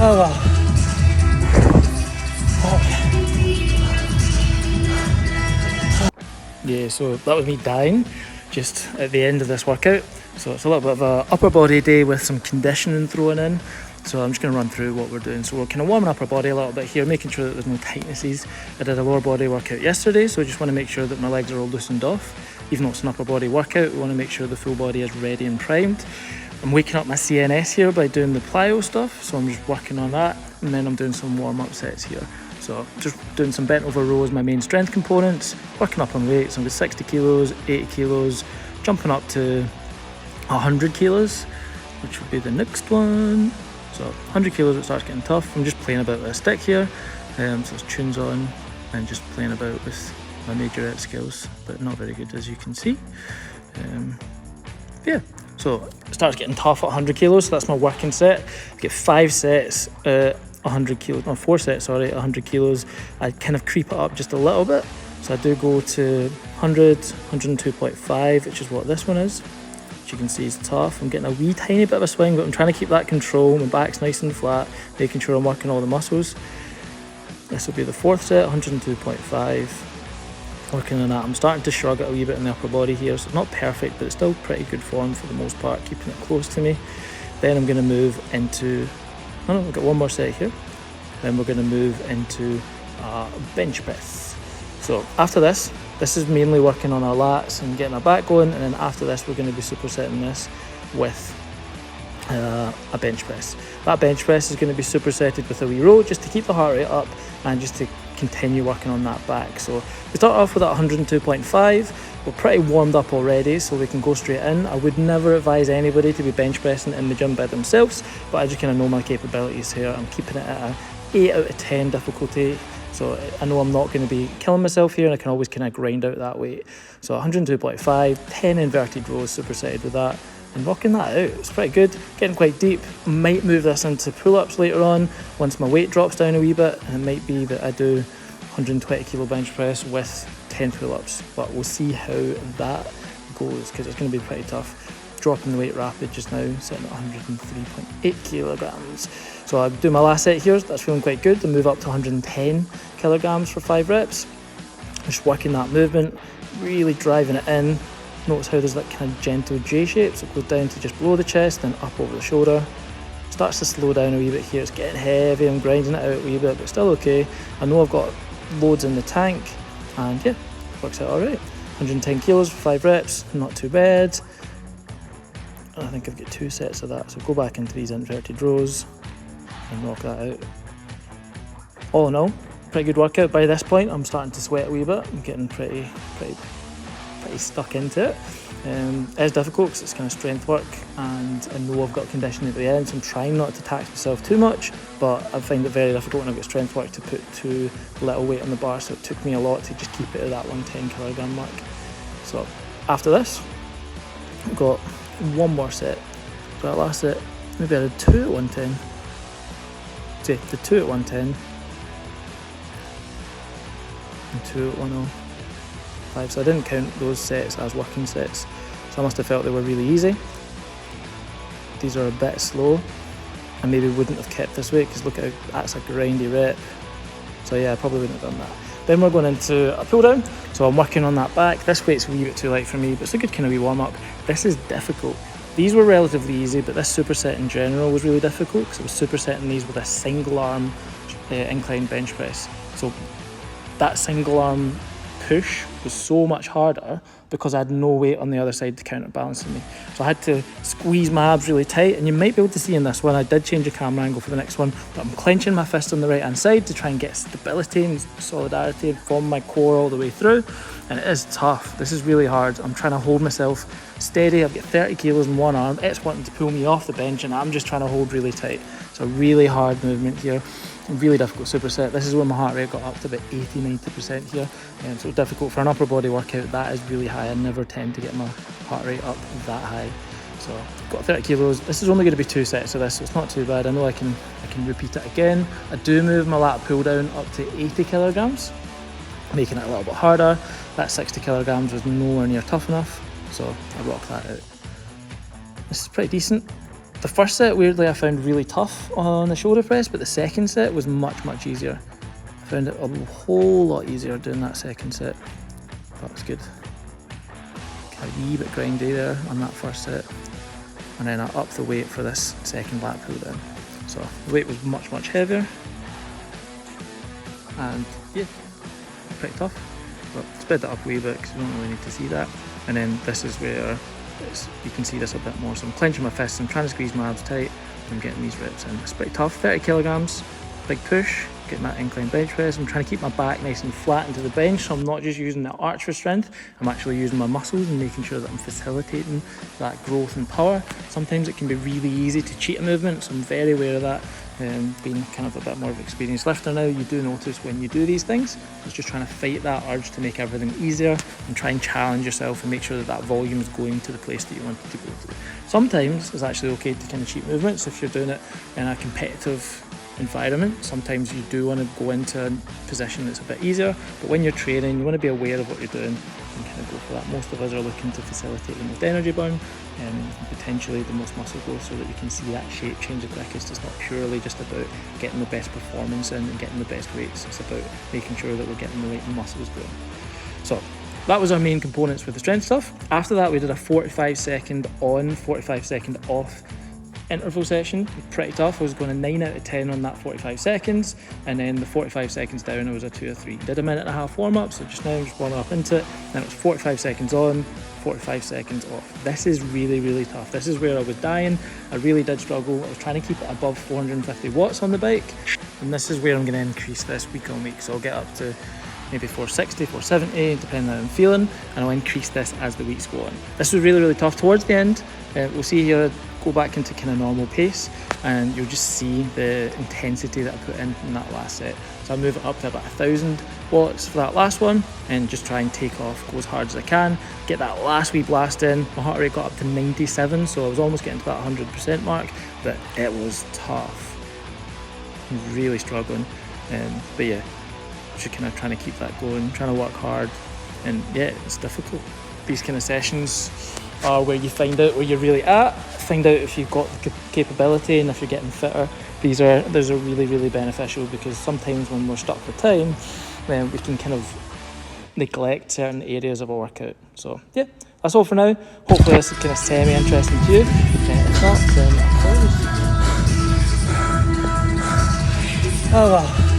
Oh well. Yeah, so that was me dying just at the end of this workout. So it's a little bit of a upper body day with some conditioning thrown in. So I'm just going to run through what we're doing. So we're kind of warming up our body a little bit here, making sure that there's no tightnesses. I did a lower body workout yesterday, so I just want to make sure that my legs are all loosened off. Even though it's an upper body workout, we want to make sure the full body is ready and primed. I'm waking up my CNS here by doing the plyo stuff, so I'm just working on that, and then I'm doing some warm-up sets here. So just doing some bent over rows, my main strength components, working up on weights. I'm with 60 kilos, 80 kilos, jumping up to 100 kilos, which would be the next one. So 100 kilos, it starts getting tough. I'm just playing about with a stick here, so it's tunes on, and just playing about with my majorette skills, but not very good as you can see. Yeah, so it starts getting tough at 100 kilos, so that's my working set. I get 5 sets, 100 kilos, no 4 sets, sorry, 100 kilos. I kind of creep it up just a little bit. So I do go to 100, 102.5, which is what this one is. Which you can see is tough. I'm getting a wee tiny bit of a swing, but I'm trying to keep that control. My back's nice and flat, making sure I'm working all the muscles. This will be the 4th set, 102.5. Working on that. I'm starting to shrug it a wee bit in the upper body here, so it's not perfect, but it's still pretty good form for the most part, keeping it close to me. Then I'm going to move into, oh no, we've got one more set here. Then we're going to move into bench press. So after this is mainly working on our lats and getting our back going, and then after this we're going to be supersetting this with a bench press. That bench press is going to be supersetted with a wee row just to keep the heart rate up and just to continue working on that back. So we start off with that 102.5. We're pretty warmed up already, so we can go straight in. I would never advise anybody to be bench pressing in the gym by themselves, but I just kind of know my capabilities here. I'm keeping it at a 8 out of 10 difficulty, so I know I'm not going to be killing myself here, and I can always kind of grind out that weight. So 102.5, 10 inverted rows supersetted with that, and rocking that out. It's pretty good, getting quite deep. Might move this into pull-ups later on once my weight drops down a wee bit, and it might be that I do 120 kilo bench press with 10 pull-ups, but we'll see how that goes because it's going to be pretty tough. Dropping the weight rapid just now, sitting at 103.8 kilograms. So I'll do my last set here, that's feeling quite good. Then move up to 110 kilograms for 5 reps. Just working that movement, really driving it in. Notice how there's that kind of gentle J shape, so it goes down to just below the chest, then up over the shoulder. Starts to slow down a wee bit here, it's getting heavy, I'm grinding it out a wee bit, but still okay. I know I've got loads in the tank, and yeah, works out alright. 110 kilos for 5 reps, not too bad. I think I've got 2 sets of that, so go back into these inverted rows and knock that out. All in all, pretty good workout. By this point, I'm starting to sweat a wee bit. I'm getting pretty stuck into it. It's difficult because it's kind of strength work, and I know I've got conditioning at the end, so I'm trying not to tax myself too much, but I find it very difficult when I've got strength work to put too little weight on the bar, so it took me a lot to just keep it at that 110 kilogram mark. So after this, I've got one more set. So that last set, maybe I did 2 at 110. See, the 2 at 110 and 2 at 105. So I didn't count those sets as working sets, so I must have felt they were really easy. These are a bit slow. I maybe wouldn't have kept this weight because look at how that's a grindy rep. So yeah, I probably wouldn't have done that. Then we're going into a pull down, so I'm working on that back. This weight's a wee bit too light for me, but it's a good kind of wee warm up. This is difficult. These were relatively easy, but this superset in general was really difficult because I was supersetting these with a single arm incline bench press. So that single arm push was so much harder because I had no weight on the other side to counterbalance me. So I had to squeeze my abs really tight, and you might be able to see in this one, I did change the camera angle for the next one, but I'm clenching my fist on the right hand side to try and get stability and solidarity from my core all the way through, and it is tough. This is really hard. I'm trying to hold myself steady. I've got 30 kilos in one arm, it's wanting to pull me off the bench, and I'm just trying to hold really tight. So really hard movement here. Really difficult superset. This is when my heart rate got up to about 80-90% here, and so difficult for an upper body workout. That is really high. I never tend to get my heart rate up that high. So got 30 kilos. This is only going to be 2 sets of this, so it's not too bad. I know I can repeat it again. I do move my lat pull down up to 80 kilograms, making it a little bit harder. That 60 kilograms was nowhere near tough enough, so I rock that out. This is pretty decent. The first set, weirdly, I found really tough on the shoulder press, but the second set was much easier. I found it a whole lot easier doing that second set. That was good. A wee bit grindy there on that first set. And then I upped the weight for this second lat pull down. So the weight was much heavier. And yeah, pretty tough. But sped that up a wee bit because you don't really need to see that. And then this is where you can see this a bit more. So I'm clenching my fists, I'm trying to squeeze my abs tight. I'm getting these reps in. It's pretty tough, 30 kilograms, big push. Getting that incline bench press. I'm trying to keep my back nice and flat into the bench, so I'm not just using the arch for strength, I'm actually using my muscles and making sure that I'm facilitating that growth and power. Sometimes it can be really easy to cheat a movement, so I'm very aware of that. Being kind of a bit more of an experienced lifter now, you do notice when you do these things, it's just trying to fight that urge to make everything easier and try and challenge yourself and make sure that that volume is going to the place that you want it to go to. Sometimes it's actually okay to kind of cheat movements if you're doing it in a competitive environment. Sometimes you do want to go into a position that's a bit easier, but when you're training, you want to be aware of what you're doing and kind of go for that. Most of us are looking to facilitate the most energy burn and potentially the most muscle growth so that you can see that shape change the quickest. It's not purely just about getting the best performance in and getting the best weights. It's about making sure that we're getting the right muscles going. So that was our main components with the strength stuff. After that, we did a 45-second on, 45-second off interval session. Pretty tough. I was going a 9 out of 10 on that 45 seconds, and then the 45 seconds down I was a 2 or 3. Did a minute and a half warm up, so just now I'm just warming up into it. Then it was 45 seconds on, 45 seconds off. This is really tough. This is where I was dying. I really did struggle. I was trying to keep it above 450 watts on the bike, and this is where I'm going to increase this week on week. So I'll get up to maybe 460, 470, depending on how I'm feeling, and I'll increase this as the weeks go on. This was really tough towards the end. We'll see here, go back into kind of normal pace, and you'll just see the intensity that I put in that last set. So I'll move it up to about 1000 watts for that last one, and just try and take off, go as hard as I can, get that last wee blast in. My heart rate got up to 97, so I was almost getting to that 100% mark, but it was tough. Really struggling, but yeah, just kind of trying to keep that going, trying to work hard, and yeah, it's difficult. These kind of sessions are where you find out where you're really at, find out if you've got the capability and if you're getting fitter. These are really beneficial, because sometimes when we're stuck for time, then we can kind of neglect certain areas of a workout. So yeah, that's all for now. Hopefully this is kind of semi-interesting to you. If not, then apologies. Oh well.